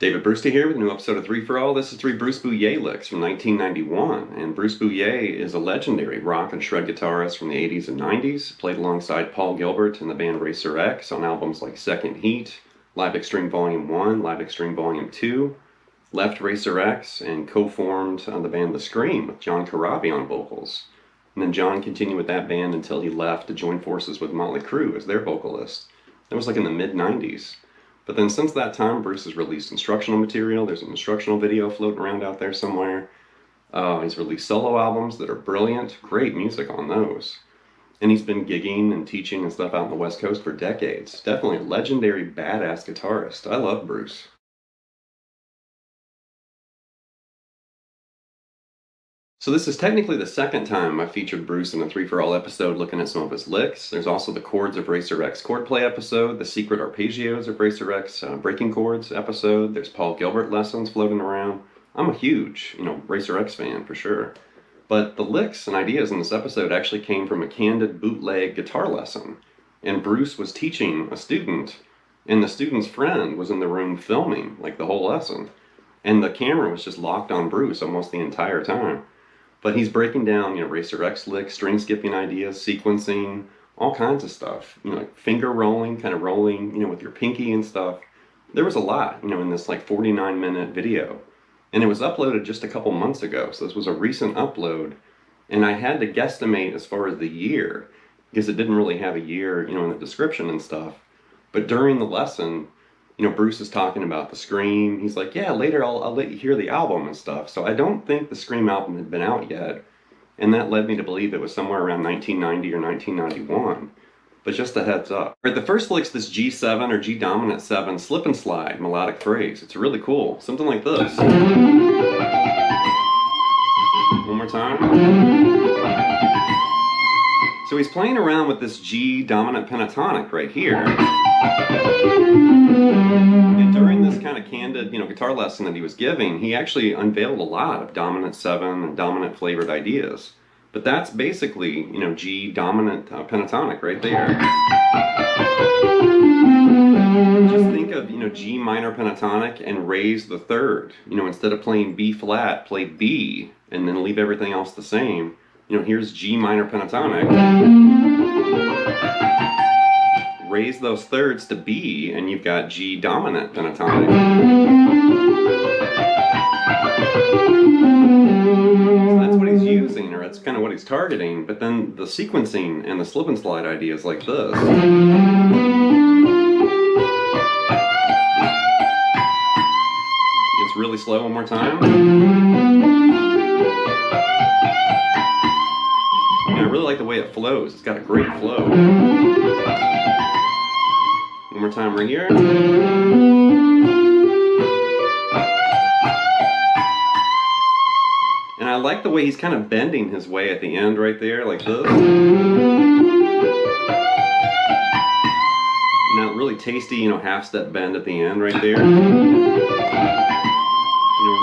David Brewster here with a new episode of 3 for All. This is 3 Bruce Bouillet Licks from 1991. And Bruce Bouillet is a legendary rock and shred guitarist from the 80s and 90s. Played alongside Paul Gilbert in the band Racer X on albums like Second Heat, Live Extreme Volume 1, Live Extreme Volume 2. Left Racer X and co-formed the band The Scream with John Corabi on vocals. And then John continued with that band until he left to join forces with Mötley Crüe as their vocalist. That was like in the mid-90s. But then since that time, Bruce has released instructional material. There's an instructional video floating around out there somewhere. He's released solo albums that are brilliant. Great music on those. And he's been gigging and teaching and stuff out on the West Coast for decades. Definitely a legendary, badass guitarist. I love Bruce. So this is technically the second time I've featured Bruce in a 3 for All episode looking at some of his licks. There's also the Chords of Racer X chord play episode, the Secret Arpeggios of Racer X breaking chords episode. There's Paul Gilbert lessons floating around. I'm a huge, Racer X fan for sure. But the licks and ideas in this episode actually came from a candid bootleg guitar lesson. And Bruce was teaching a student, and the student's friend was in the room filming like the whole lesson. And the camera was just locked on Bruce almost the entire time. But he's breaking down, Racer X licks, string skipping ideas, sequencing, all kinds of stuff. Like finger rolling, kind of rolling, with your pinky and stuff. There was a lot, in this like 49-minute video. And it was uploaded just a couple months ago, so this was a recent upload. And I had to guesstimate as far as the year, because it didn't really have a year, in the description and stuff. But during the lesson, Bruce is talking about the Scream. He's like, yeah, later I'll let you hear the album and stuff. So I don't think the Scream album had been out yet. And that led me to believe it was somewhere around 1990 or 1991. But just a heads up. All right, the first lick's this G7 or G dominant 7 slip and slide melodic phrase. It's really cool. Something like this. One more time. So he's playing around with this G dominant pentatonic right here. And during this kind of candid, guitar lesson that he was giving, he actually unveiled a lot of dominant 7 and dominant flavored ideas. But that's basically, G dominant pentatonic right there. Just think of, G minor pentatonic and raise the third. Instead of playing B flat, play B and then leave everything else the same. Here's G minor pentatonic. Raise those thirds to B, and you've got G dominant pentatonic. So that's what he's using, or that's kind of what he's targeting. But then the sequencing and the slip and slide ideas like this. It's really slow. One more time. I really like the way it flows. It's got a great flow. One more time right here. And I like the way he's kind of bending his way at the end right there, like this. Now really tasty, half-step bend at the end right there.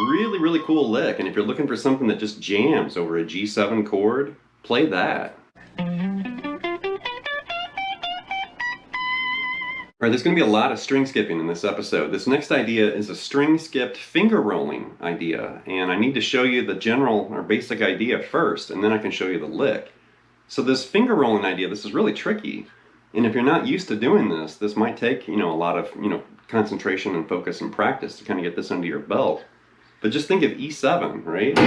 Really, really cool lick. And if you're looking for something that just jams over a G7 chord, play that. Alright, there's going to be a lot of string skipping in this episode. This next idea is a string skipped finger rolling idea, and I need to show you the general or basic idea first, and then I can show you the lick. So this finger rolling idea, this is really tricky, and if you're not used to doing this, this might take, a lot of, concentration and focus and practice to kind of get this under your belt. But just think of E7, right?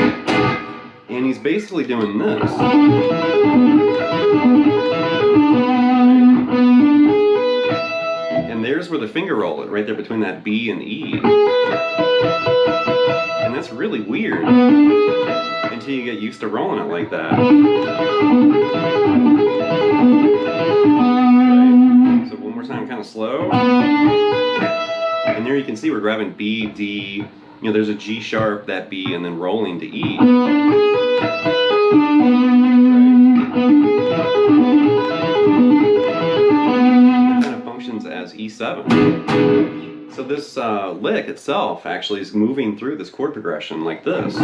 And he's basically doing this. And there's where the finger roll is, right there between that B and E. And that's really weird until you get used to rolling it like that. Right. So one more time, kind of slow. And there you can see we're grabbing B, D, there's a G sharp, that B, and then rolling to E. It kind of functions as E7. So this lick itself actually is moving through this chord progression like this.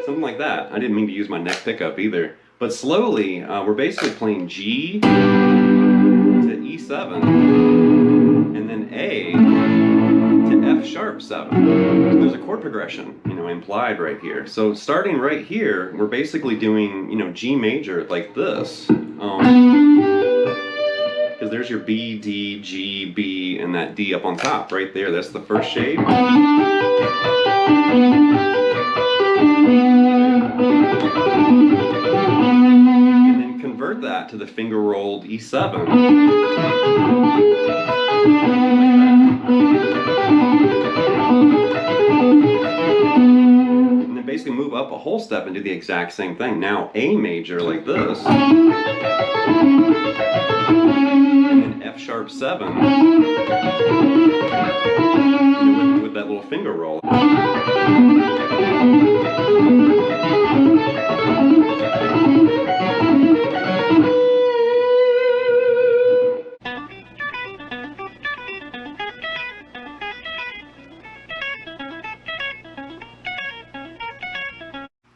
Something like that. I didn't mean to use my neck pickup either. But slowly, we're basically playing G to E7, and then A to F sharp 7. So there's a chord progression, implied right here. So starting right here, we're basically doing, G major like this. Because there's your B, D, G, B, and that D up on top right there. That's the first shape. And then convert that to the finger rolled E7. And then basically move up a whole step and do the exact same thing. Now A major like this. And F sharp 7 with that little finger roll.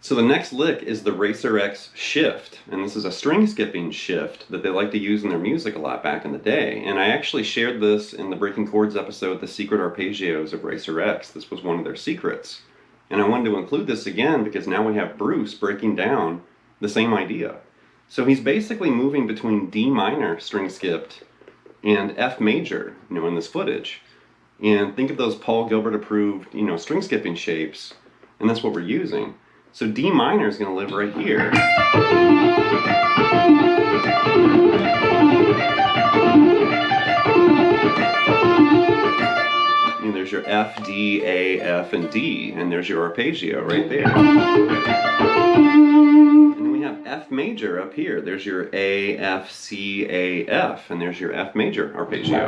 So the next lick is the Racer X shift, and this is a string skipping shift that they like to use in their music a lot back in the day. And I actually shared this in the Breaking Chords episode, The Secret Arpeggios of Racer X. This was one of their secrets. And I wanted to include this again because now we have Bruce breaking down the same idea. So he's basically moving between D minor string skipped and F major, in this footage. And think of those Paul Gilbert approved, string skipping shapes, and that's what we're using. So D minor is going to live right here. And there's your F, D, A, F, and D, and there's your arpeggio right there. And then we have F major up here. There's your A, F, C, A, F, and there's your F major arpeggio.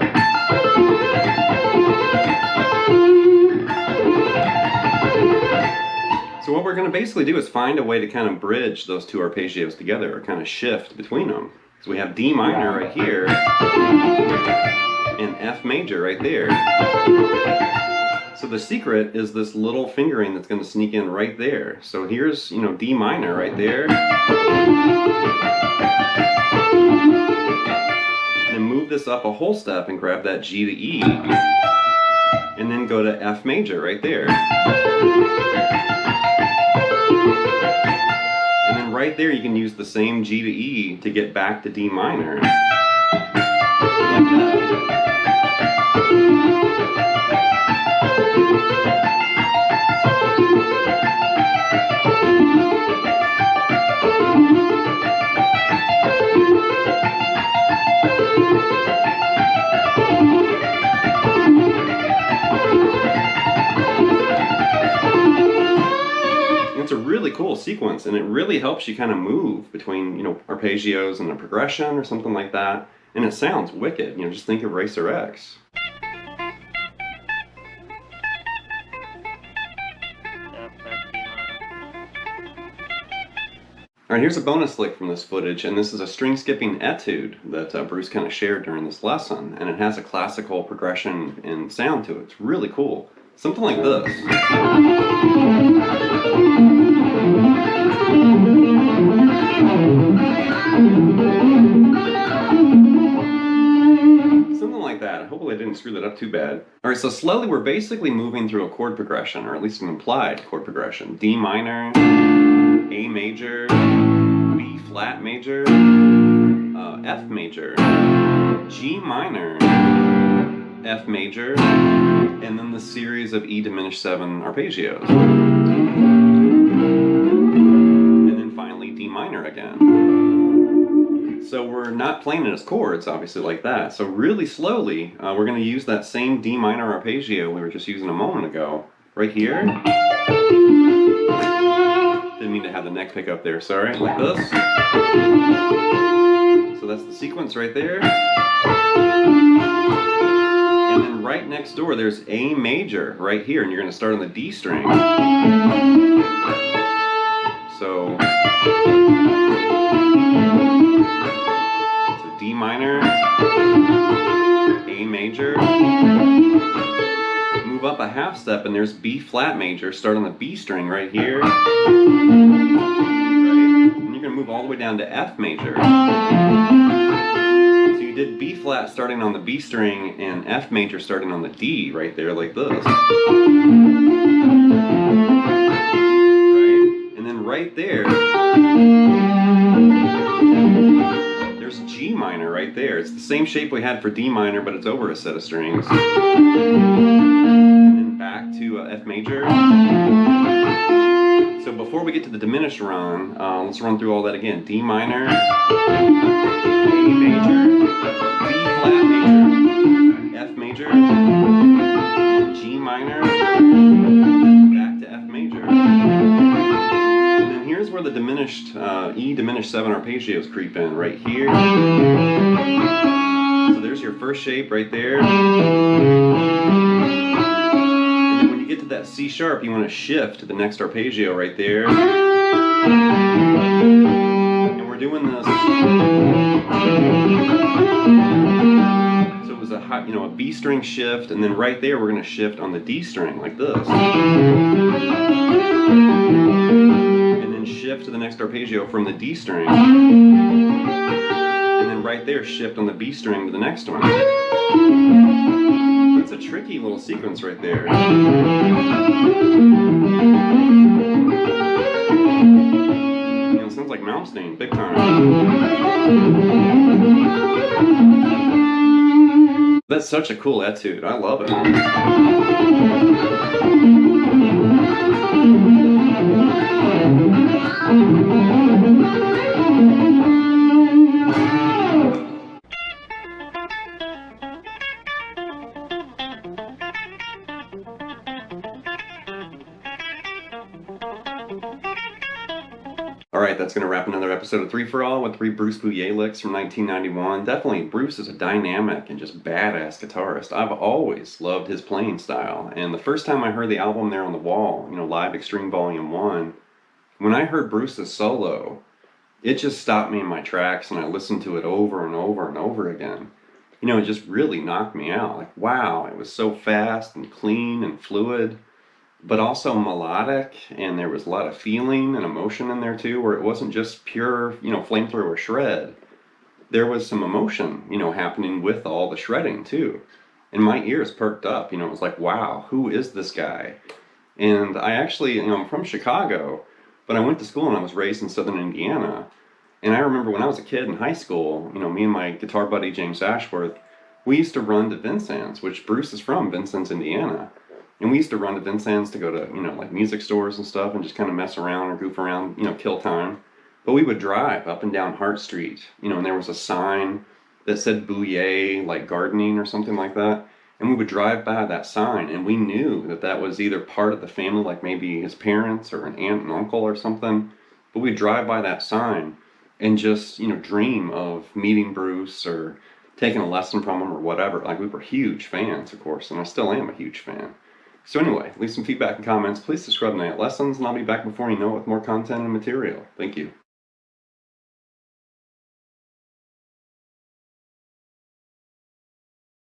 So what we're going to basically do is find a way to kind of bridge those two arpeggios together, or kind of shift between them. So we have D minor right here, and F major right there. So the secret is this little fingering that's going to sneak in right there. So here's, D minor right there. And then move this up a whole step and grab that G to E. And then go to F major right there. And then right there you can use the same G to E to get back to D minor. Like that. It's a really cool sequence, and it really helps you kind of move between, arpeggios and a progression or something like that. And it sounds wicked. Just think of Racer X. Alright, here's a bonus lick from this footage, and this is a string skipping etude that Bruce kind of shared during this lesson, and it has a classical progression and sound to it. It's really cool. Something like this. Something like that. Hopefully I didn't screw that up too bad. Alright, so slowly we're basically moving through a chord progression, or at least an implied chord progression. D minor, A major, B flat major, F major, G minor, F major, and then the series of E diminished 7 arpeggios. And then finally D minor again. So we're not playing it as chords, obviously, like that. So really slowly, we're going to use that same D minor arpeggio we were just using a moment ago, right here. Didn't mean to have the neck pick up there, sorry, like this. So that's the sequence right there. And then right next door, there's A major right here, and you're going to start on the D string. So D minor, A major, move up a half step, and there's B flat major, start on the B string right here. Right? And you can to move all the way down to F major. So you did B flat starting on the B string and F major starting on the D right there, like this. Right? And then right there, there's G minor right there. It's the same shape we had for D minor, but it's over a set of strings. And then back to F major. So before we get to the diminished run, let's run through all that again. D minor, A major, B flat major, F major, G minor, back to F major. And then here's where the diminished, E diminished 7 arpeggios creep in, right here. So there's your first shape right there. Get to that C sharp, you want to shift to the next arpeggio right there. And we're doing this. So it was a high, a B string shift, and then right there we're going to shift on the D string like this. And then shift to the next arpeggio from the D string. And then right there shift on the B string to the next one. It's a tricky little sequence right there. It sounds like Malmsteen, big time. That's such a cool etude. I love it. Alright, that's going to wrap another episode of 3 for All with 3 Bruce Bouillet licks from 1991. Definitely, Bruce is a dynamic and just badass guitarist. I've always loved his playing style. And the first time I heard the album there on the wall, Live Extreme Volume 1, when I heard Bruce's solo, it just stopped me in my tracks and I listened to it over and over and over again. It just really knocked me out. Like, wow, it was so fast and clean and fluid, but also melodic, and there was a lot of feeling and emotion in there too, where it wasn't just pure, flamethrower shred. There was some emotion, happening with all the shredding too. And my ears perked up, it was like, wow, who is this guy? And I actually, I'm from Chicago, but I went to school and I was raised in Southern Indiana. And I remember when I was a kid in high school, me and my guitar buddy James Ashworth, we used to run to Vincennes, which Bruce is from, Vincennes, Indiana. And we used to run to Vincennes to go to, like music stores and stuff and just kind of mess around or goof around, kill time. But we would drive up and down Hart Street, and there was a sign that said Bouillet, like gardening or something like that. And we would drive by that sign and we knew that that was either part of the family, like maybe his parents or an aunt and uncle or something. But we'd drive by that sign and just, dream of meeting Bruce or taking a lesson from him or whatever. Like, we were huge fans, of course, and I still am a huge fan. So anyway, leave some feedback and comments. Please subscribe to Night Lessons, and I'll be back before you know it with more content and material. Thank you.